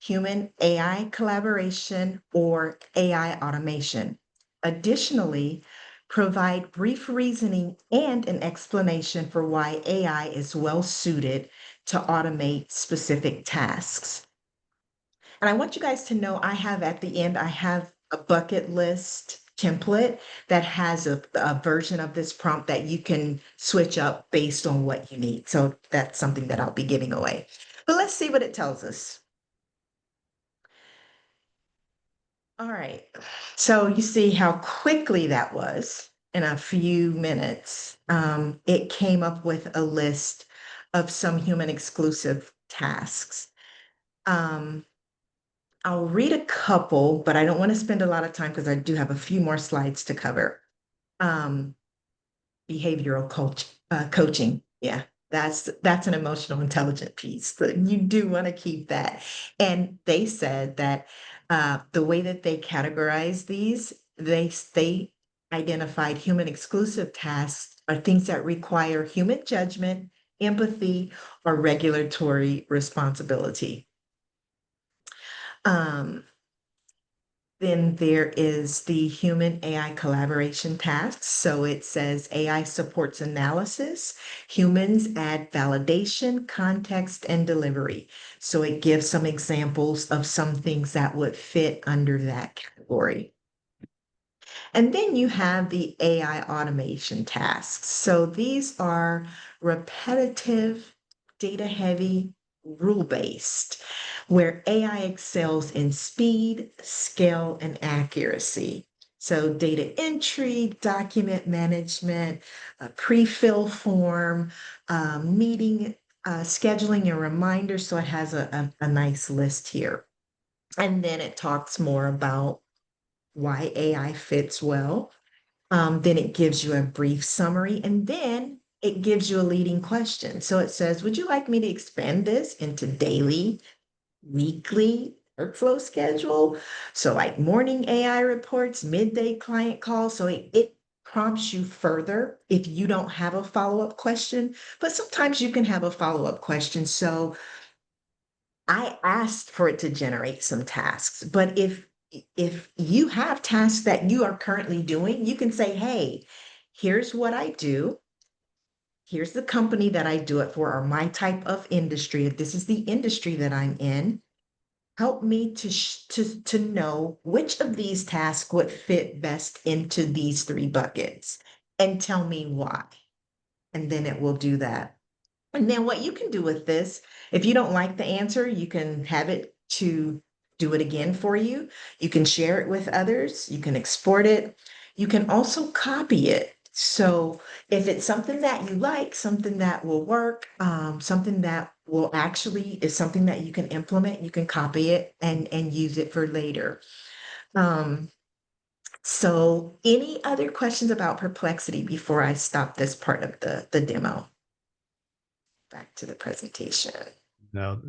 human AI collaboration, or AI automation. Additionally, provide brief reasoning and an explanation for why AI is well suited to automate specific tasks. And I want you guys to know I have at the end, I have a bucket list template that has a version of this prompt that you can switch up based on what you need. So that's something that I'll be giving away. But let's see what it tells us. All right. So you see how quickly that was in a few minutes. It came up with a list of some human exclusive tasks. Um, I'll read a couple, but I don't want to spend a lot of time because I do have a few more slides to cover. Um, behavioral coaching. Yeah, that's an emotional intelligence piece. So you do want to keep that. And they said that the way that they categorize these, they identified human exclusive tasks are things that require human judgment, empathy, or regulatory responsibility. Um, Then there is the human AI collaboration task. So it says AI supports analysis, humans add validation, context, and delivery. So it gives some examples of some things that would fit under that category. And then you have the AI automation tasks. So these are repetitive, data heavy, rule based, where AI excels in speed, scale, and accuracy. So data entry, document management, pre-fill form, meeting, scheduling and reminders. So it has a nice list here. And then it talks more about why AI fits well. Then it gives you a brief summary, and then it gives you a leading question. So it says, would you like me to expand this into daily, weekly workflow schedule? So like morning AI reports, midday client calls. So it prompts you further if you don't have a follow-up question, but sometimes you can have a follow-up question. So I asked for it to generate some tasks, but if you have tasks that you are currently doing, you can say, hey, here's what I do. Here's the company that I do it for, or my type of industry. If this is the industry that I'm in, help me to know which of these tasks would fit best into these three buckets, and tell me why. And then it will do that. And then what you can do with this, if you don't like the answer, you can have it to do it again for you. You can share it with others. You can export it. You can also copy it. So if it's something that you like, something that will work, something that will actually is something that you can implement, you can copy it and use it for later. Um, so any other questions about Perplexity before I stop this part of the demo? Back to the presentation. Now,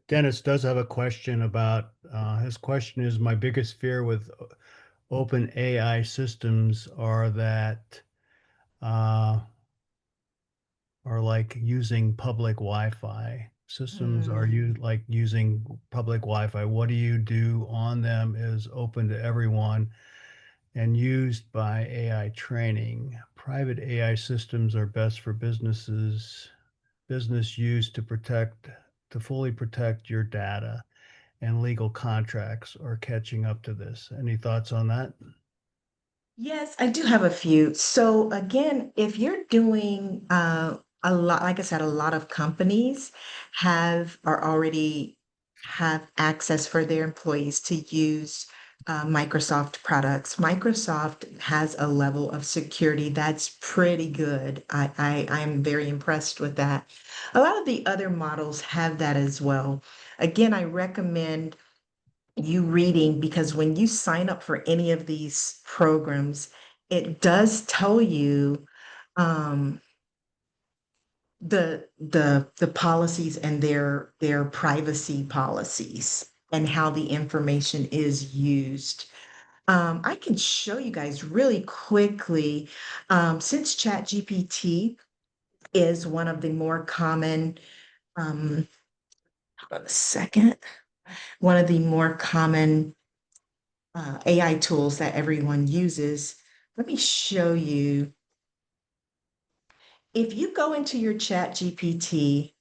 Dennis does have a question about, his question is, my biggest fear with open AI systems are that uh, are like using public Wi-Fi. Systems are Mm. you like using public Wi-Fi. What do you do on them is open to everyone and used by AI training. Private AI systems are best for business use to fully protect your data, and legal contracts are catching up to this. Any thoughts on that? Yes, I do have a few. So again, if you're doing a lot, like I said, a lot of companies are already have access for their employees to use Microsoft products. Microsoft has a level of security that's pretty good. I'm very impressed with that. A lot of the other models have that as well. Again, I recommend you reading, because when you sign up for any of these programs, it does tell you um, the policies and their privacy policies and how the information is used. I can show you guys really quickly, since ChatGPT is one of the more common, hold on a second, one of the more common AI tools that everyone uses. Let me show you. If you go into your Chat GPT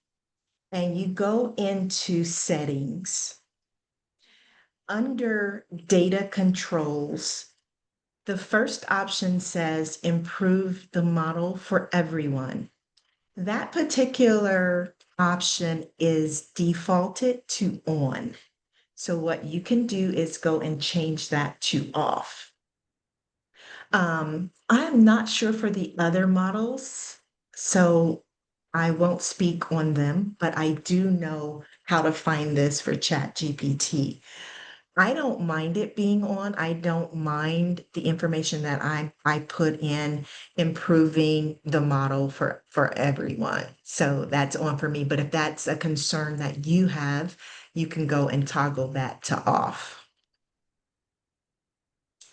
and you go into settings, under data controls, the first option says improve the model for everyone. That particular option is defaulted to on. So what you can do is go and change that to off. I'm not sure for the other models, so I won't speak on them, but I do know how to find this for ChatGPT. I don't mind it being on. I don't mind the information that I put in, improving the model for everyone. So that's on for me. But if that's a concern that you have, you can go and toggle that to off.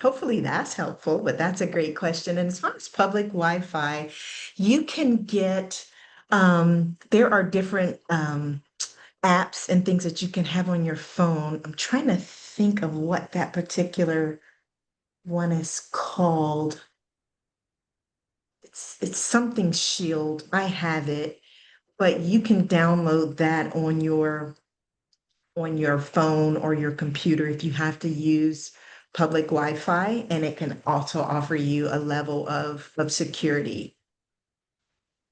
Hopefully that's helpful, but that's a great question. And as far as public Wi-Fi, you can get, there are different apps and things that you can have on your phone. I'm trying to think of what that particular one is called. It's something Shield. I have it, but you can download that on your phone or your computer if you have to use public Wi-Fi, and it can also offer you a level of security.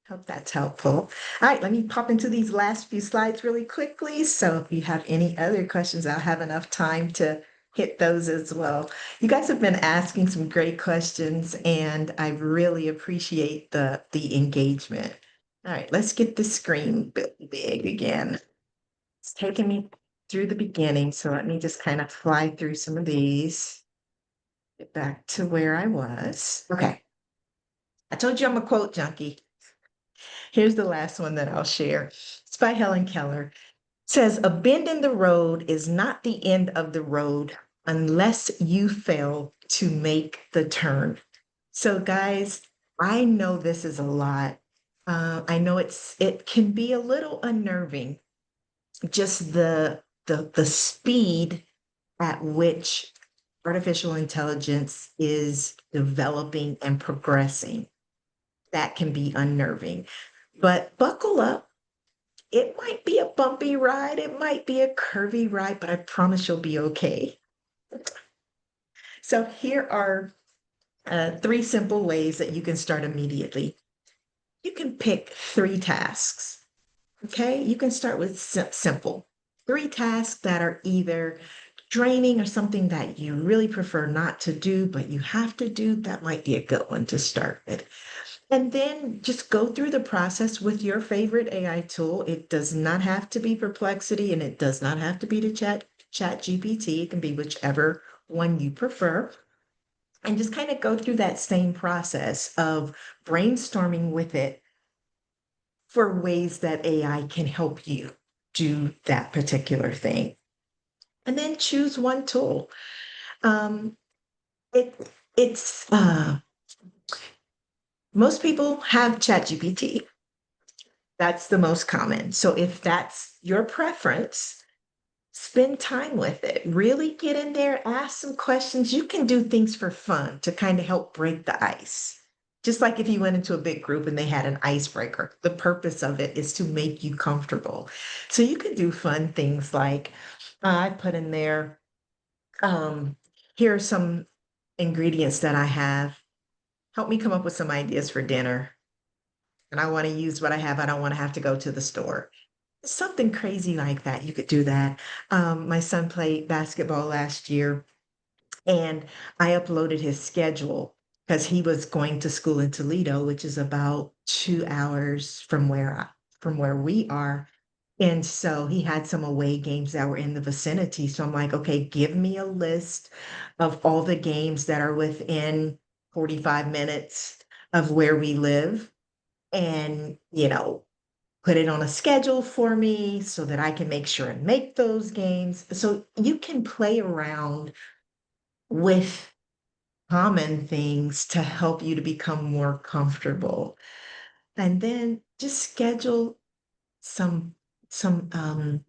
Hope that's helpful. All right, let me pop into these last few slides really quickly. So if you have any other questions, I'll have enough time to hit those as well. You guys have been asking some great questions, and I really appreciate the engagement. All right, let's get the screen big again. It's taking me through the beginning, so let me just kind of fly through some of these. Get back to where I was. Okay. I told you I'm a quote junkie. Here's the last one that I'll share. It's by Helen Keller. It says, a bend in the road is not the end of the road unless you fail to make the turn. So, guys, I know this is a lot. I know it can be a little unnerving, just the speed at which artificial intelligence is developing and progressing, that can be unnerving. But buckle up. It might be a bumpy ride, it might be a curvy ride, but I promise you'll be okay. So here are three simple ways that you can start immediately. You can pick three tasks. Okay, you can start with simple. Three tasks that are either draining or something that you really prefer not to do, but you have to do. That might be a good one to start with. And then just go through the process with your favorite AI tool. It does not have to be Perplexity and it does not have to be the chat GPT. It can be whichever one you prefer. And just kind of go through that same process of brainstorming with it for ways that AI can help you do that particular thing. And then choose one tool. Um, it it's Most people have ChatGPT. That's the most common. So if that's your preference, spend time with it. Really get in there, ask some questions. You can do things for fun to kind of help break the ice. Just like if you went into a big group and they had an icebreaker, the purpose of it is to make you comfortable. So you can do fun things like I put in there, um, here are some ingredients that I have. Help me come up with some ideas for dinner. And I want to use what I have. I don't want to have to go to the store. Something crazy like that. You could do that. My son played basketball last year, and I uploaded his schedule because he was going to school in Toledo, which is about 2 hours from where we are. And so he had some away games that were in the vicinity. So I'm like, okay, give me a list of all the games that are within 45 minutes of where we live. And, put it on a schedule for me so that I can make sure and make those games. So you can play around with common things to help you to become more comfortable. And then just schedule some some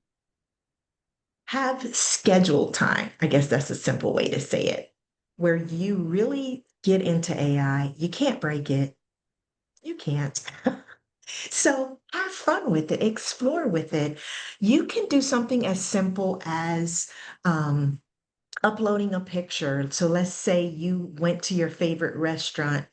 have scheduled time. I guess that's a simple way to say it, where you really get into AI. You can't break it. You can't. So have fun with it, explore with it. You can do something as simple as uploading a picture. So let's say you went to your favorite restaurant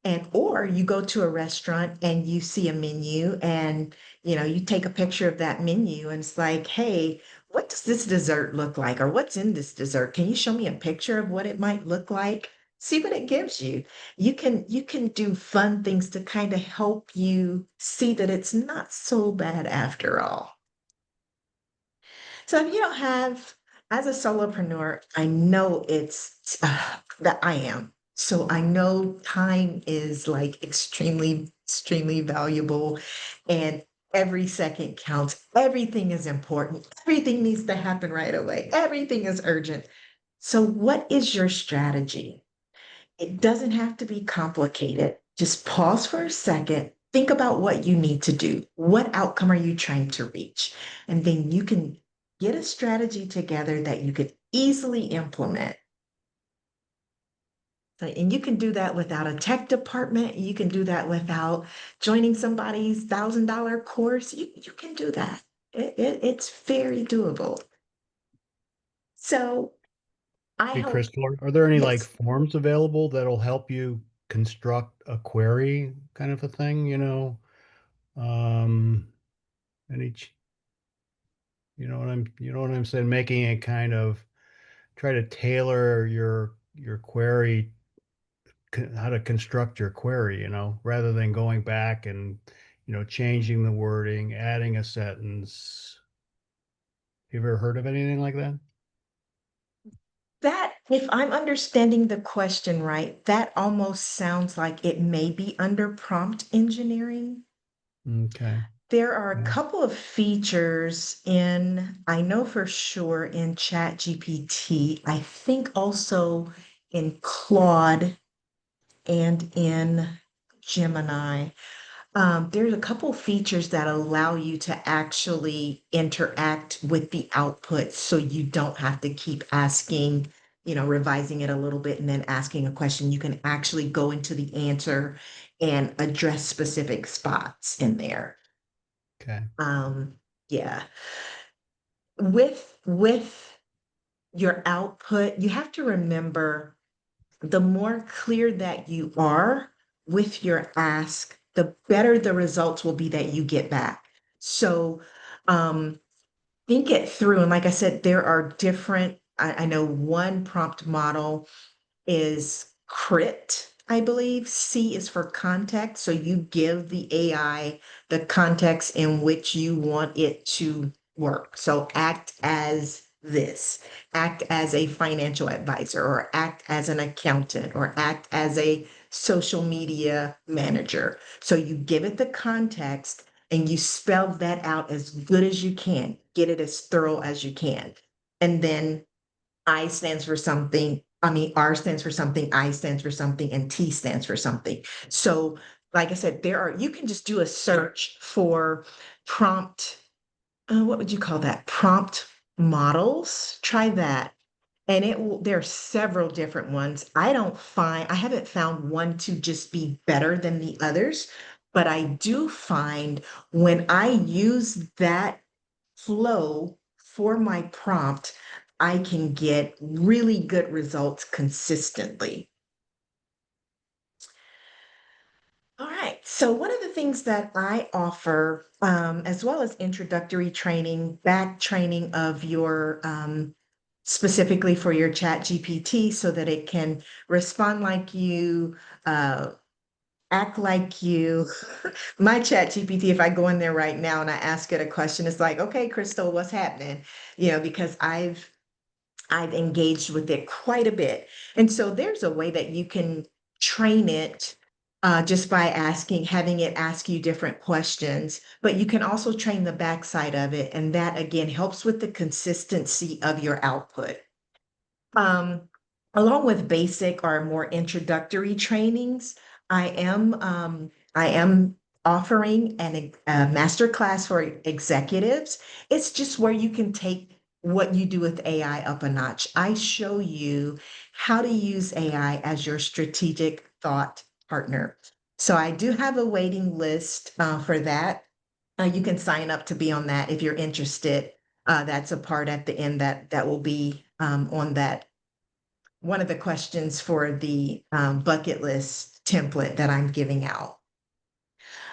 and or you go to a restaurant and you see a menu and you take a picture of that menu and it's like, hey, what does this dessert look like? Or what's in this dessert? Can you show me a picture of what it might look like? See what it gives you. You can do fun things to kind of help you see that it's not so bad after all. So if you don't have, as a solopreneur, I know it's that I am. So I know time is like extremely, extremely valuable and every second counts. Everything is important. Everything needs to happen right away. Everything is urgent. So what is your strategy? It doesn't have to be complicated. Just pause for a second. Think about what you need to do. What outcome are you trying to reach? And then you can get a strategy together that you could easily implement. And you can do that without a tech department. You can do that without joining somebody's $1,000 course. You can do that. It's very doable. So I Hey, hope, Crystal, are there any like yes. forms available that'll help you construct a query kind of a thing, you know? Um, any, you know what I'm saying? Making it kind of try to tailor your query, how to construct your query, rather than going back and, changing the wording, adding a sentence. You ever heard of anything like that? That, if I'm understanding the question right, that almost sounds like it may be under prompt engineering. Okay. There are a Yeah. couple of features I know for sure in ChatGPT, I think also in Claude and in Gemini, There's a couple features that allow you to actually interact with the output so you don't have to keep asking, revising it a little bit and then asking a question. You can actually go into the answer and address specific spots in there. Okay. Yeah. With your output, you have to remember the more clear that you are with your ask, the better the results will be that you get back. So um, think it through. And like I said, there are different, I know one prompt model is crit, I believe. C is for context. So you give the AI the context in which you want it to work. So act as this, act as a financial advisor, or act as an accountant, or act as a social media manager. So you give it the context and you spell that out as good as you can, get it as thorough as you can. And then I stands for something. I mean, R stands for something, I stands for something, and T stands for something. So, like I said, you can just do a search for prompt, what would you call that? Prompt models. Try that. And there are several different ones. I haven't found one to just be better than the others, but I do find when I use that flow for my prompt, I can get really good results consistently. All right. So, one of the things that I offer, as well as introductory training, back training of your specifically for your chat GPT so that it can respond like you, uh, act like you. My chat GPT, if I go in there right now and I ask it a question, it's like, okay, Crystal, what's happening? Because I've engaged with it quite a bit. And so there's a way that you can train it just by having it ask you different questions, but you can also train the backside of it. And that again helps with the consistency of your output. Um, Along with basic or more introductory trainings, I am offering a master class for executives. It's just where you can take what you do with AI up a notch. I show you how to use AI as your strategic thought partner. So I do have a waiting list for that. You can sign up to be on that if you're interested. That's a part at the end that will be on that one of the questions for the bucket list template that I'm giving out.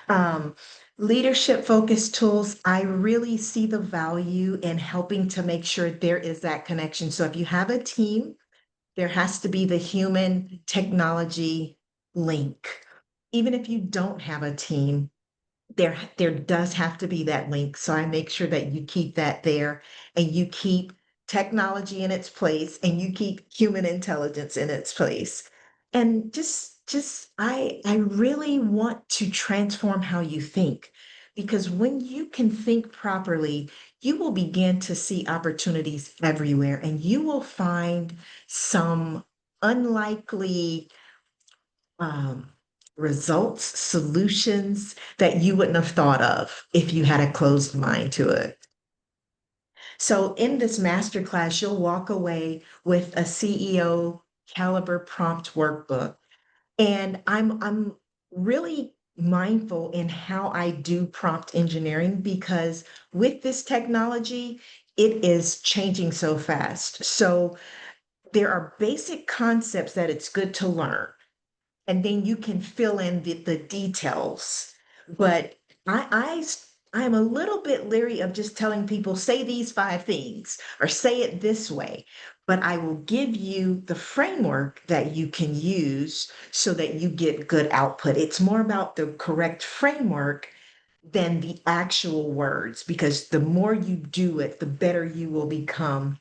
Um, Leadership focused tools, I really see the value in helping to make sure there is that connection. So if you have a team, there has to be the human technology link. Even if you don't have a team, there does have to be that link. So I make sure that you keep that there and you keep technology in its place and you keep human intelligence in its place. And I really want to transform how you think because when you can think properly, you will begin to see opportunities everywhere and you will find some unlikely um, results, solutions that you wouldn't have thought of if you had a closed mind to it. So in this masterclass, you'll walk away with a CEO caliber prompt workbook. And I'm really mindful in how I do prompt engineering because with this technology, it is changing so fast. So there are basic concepts that it's good to learn and then you can fill in the details. But I'm a little bit leery of just telling people, say these five things or say it this way. But I will give you the framework that you can use so that you get good output. It's more about the correct framework than the actual words, because the more you do it, the better you will become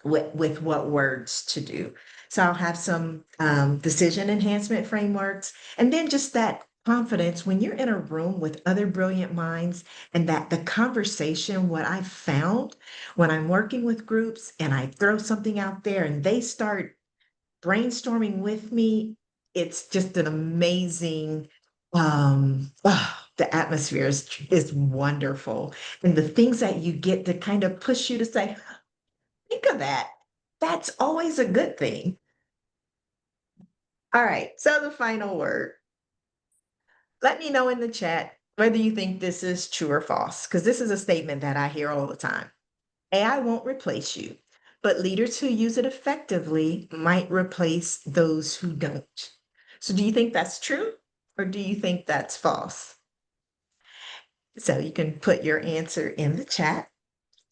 with what words to do. So I'll have some decision enhancement frameworks, and then just that confidence when you're in a room with other brilliant minds, and that the conversation, what I've found when I'm working with groups and I throw something out there and they start brainstorming with me, it's just an amazing the atmosphere is wonderful. And the things that you get to kind of push you to say, think of that. That's always a good thing. All right. So the final word. Let me know in the chat whether you think this is true or false, because this is a statement that I hear all the time. AI won't replace you, but leaders who use it effectively might replace those who don't. So, do you think that's true or do you think that's false? So, you can put your answer in the chat.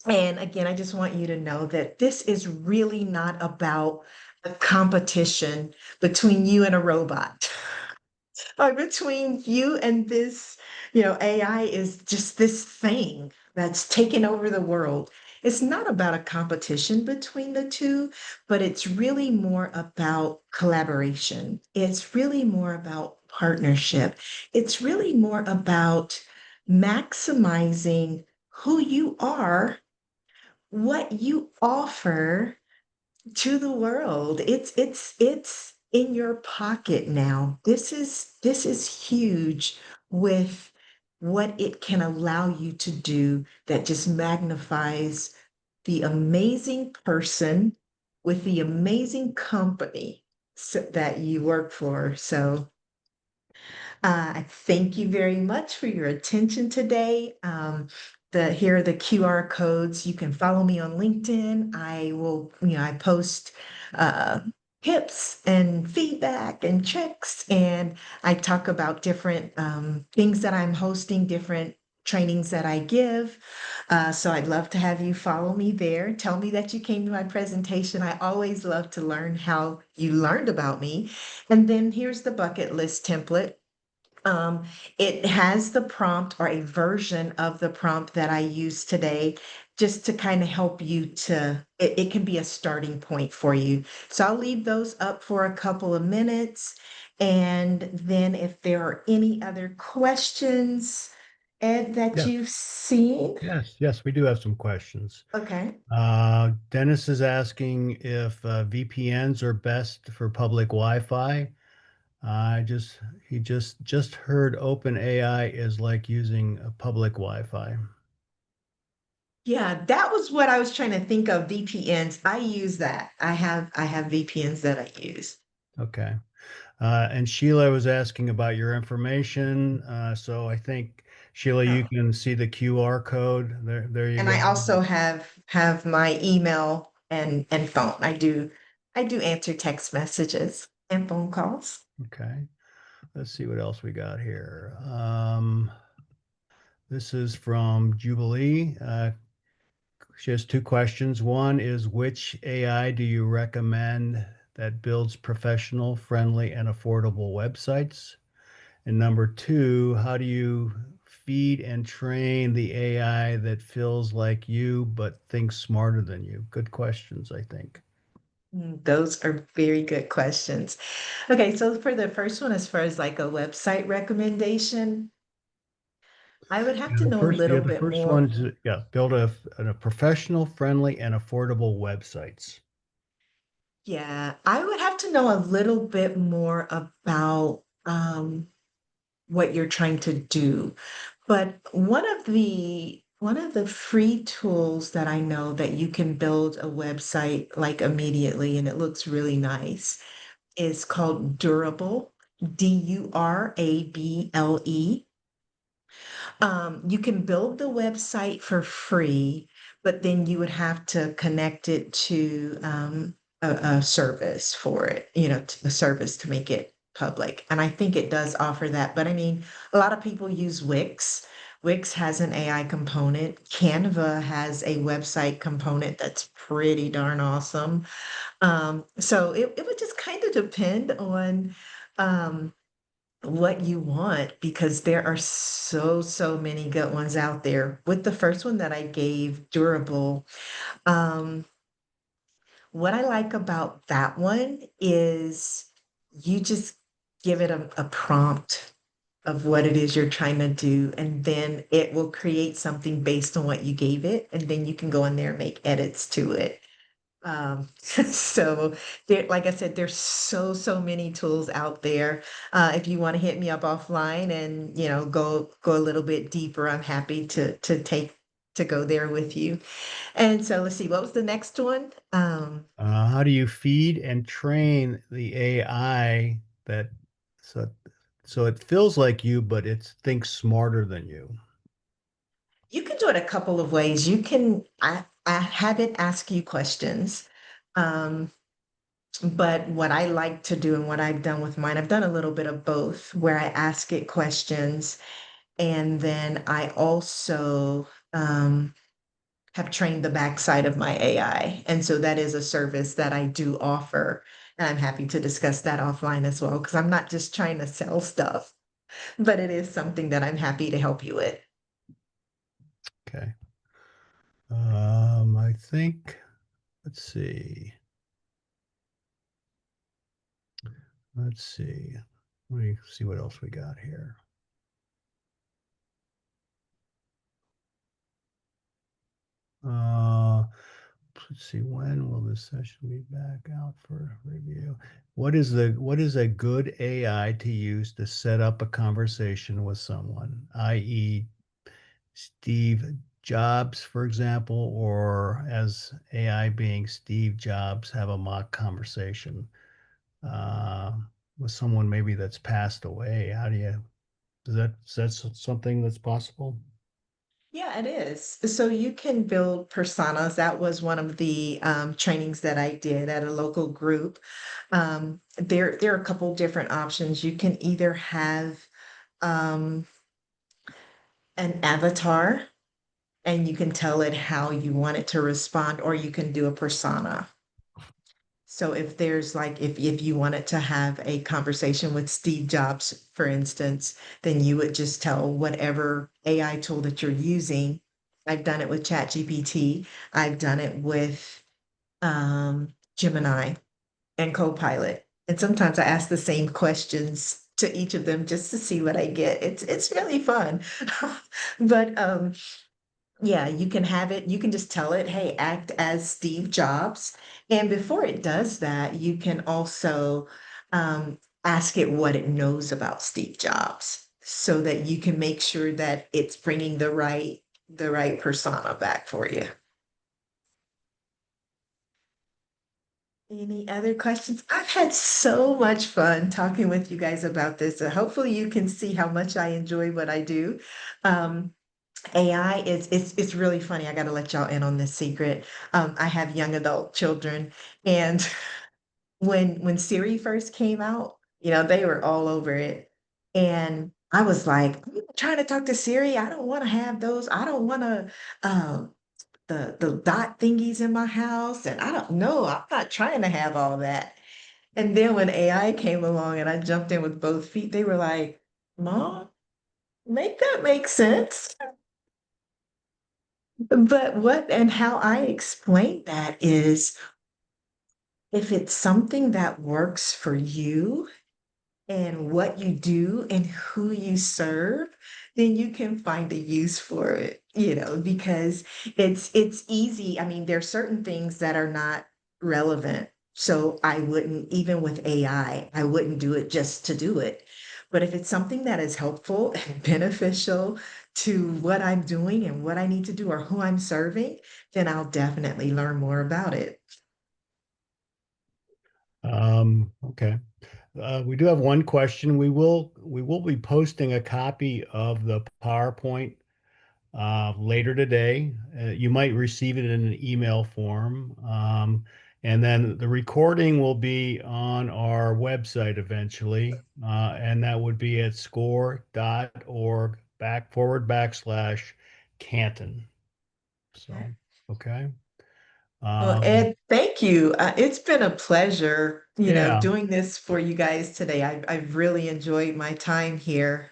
And again, I just want you to know that this is really not about a competition between you and a robot. Between you and this, AI is just this thing that's taken over the world. It's not about a competition between the two, but it's really more about collaboration. It's really more about partnership. It's really more about maximizing who you are, what you offer, to the world. It's in your pocket now. This is huge with what it can allow you to do that just magnifies the amazing person with the amazing company that you work for. So I thank you very much for your attention today. Here are the QR codes. You can follow me on LinkedIn. I post uh, tips and feedback and checks, and I talk about different things that I'm hosting, different trainings that I give. So I'd love to have you follow me there. Tell me that you came to my presentation. I always love to learn how you learned about me. And then here's the bucket list template. Um, it has the prompt or a version of the prompt that I used today just to kind of help you it can be a starting point for you. So I'll leave those up for a couple of minutes. And then if there are any other questions, Ed, that Yes, you've seen, yes, we do have some questions. okay. Dennis is asking if VPNs are best for public Wi-Fi. I just he just heard OpenAI is like using a public Wi-Fi. Yeah, that was what I was trying to think of. VPNs. I use that. I have VPNs that I use. Okay. And Sheila was asking about your information. So I think Sheila, you Oh. can see the QR code. There you And I go. also have my email and phone. I do answer text messages and phone calls. Okay. Let's see what else we got here. This is from Jubilee. She has two questions. One is, which AI do you recommend that builds professional, friendly, and affordable websites? And number two, how do you feed and train the AI that feels like you but thinks smarter than you? Good questions, I think. Those are very good questions. Okay, so for the first one, as far as like a website recommendation, I would have Yeah, to know a little the bit first more. one is, yeah, build a professional, friendly, and affordable websites. Yeah, I would have to know a little bit more about what you're trying to do. But one of the free tools that I know that you can build a website like immediately and it looks really nice is called Durable, Durable. You can build the website for free, but then you would have to connect it to a service for it, a service to make it public. And I think it does offer that. But I mean, a lot of people use Wix. Wix has an AI component. Canva has a website component that's pretty darn awesome. So it would just kind of depend on um, what you want because there are so many good ones out there. With the first one that I gave, Durable, um, what I like about that one is you just give it a prompt of what it is you're trying to do, and then it will create something based on what you gave it, and then you can go in there and make edits to it. So there, like I said, there's so many tools out there. If you want to hit me up offline and, go a little bit deeper, I'm happy to go there with you. And so let's see, what was the next one? How do you feed and train the AI that so so it feels like you, but it thinks smarter than you? You can do it a couple of ways. I have it ask you questions. Um, but what I like to do and what I've done with mine, I've done a little bit of both, where I ask it questions and then I also have trained the backside of my AI. And so that is a service that I do offer. And I'm happy to discuss that offline as well, because I'm not just trying to sell stuff, but it is something that I'm happy to help you with. Okay. I think, let's see. Let's see. Let me see what else we got here. Uh, let's see. When will this session be back out for review? What is a good AI to use to set up a conversation with someone, i.e., Steve Jobs, for example, or as AI being Steve Jobs, have a mock conversation uh, with someone maybe that's passed away? How do you, is that something that's possible? Yeah, it is. So you can build personas. That was one of the trainings that I did at a local group. There are a couple different options. You can either have um, an avatar and you can tell it how you want it to respond, or you can do a persona. So if there's like if you wanted to have a conversation with Steve Jobs, for instance, then you would just tell whatever AI tool that you're using. I've done it with ChatGPT. I've done it with Gemini and Copilot. And sometimes I ask the same questions to each of them just to see what I get. It's really fun. But yeah, you can have it, you can just tell it, hey, act as Steve Jobs. And before it does that, you can also ask it what it knows about Steve Jobs so that you can make sure that it's bringing the right persona back for you. Any other questions? I've had so much fun talking with you guys about this. Hopefully you can see how much I enjoy what I do. Um, AI is it's really funny. I got to let y'all in on this secret. I have young adult children, and when Siri first came out, they were all over it, and I was like, "I'm trying to talk to Siri. I don't want to have those. I don't want to the dot thingies in my house, and I don't know. I'm not trying to have all that." And then when AI came along, and I jumped in with both feet, they were like, "Mom, make that make sense." But what and how I explain that is if it's something that works for you and what you do and who you serve, then you can find a use for it, because it's easy. I mean, there are certain things that are not relevant. So I wouldn't, even with AI, I wouldn't do it just to do it. But if it's something that is helpful and beneficial to what I'm doing and what I need to do or who I'm serving, then I'll definitely learn more about it. Okay. We do have one question. We will be posting a copy of the PowerPoint later today. You might receive it in an email form. And then the recording will be on our website eventually. And that would be at score.org / Canton. So, okay. Well, Um, Ed, thank you. It's been a pleasure, yeah. doing this for you guys today. I've really enjoyed my time here.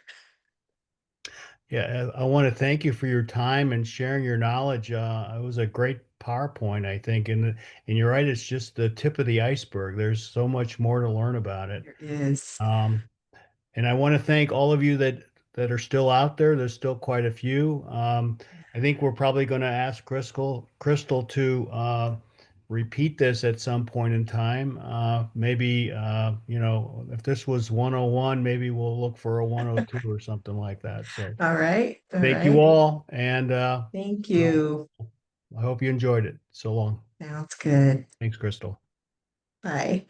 Yeah, I want to thank you for your time and sharing your knowledge. It was a great PowerPoint, I think, and you're right, it's just the tip of the iceberg. There's so much more to learn about it. There is. Um, and I want to thank all of you that are still out there. There's still quite a few. I think we're probably going to ask Crystal to repeat this at some point in time. Maybe, if this was 101, maybe we'll look for a 102 or something like that. So All right. All thank you right. all. And Thank well, you. I hope you enjoyed it. So long. Sounds good. Thanks, Crystal. Bye.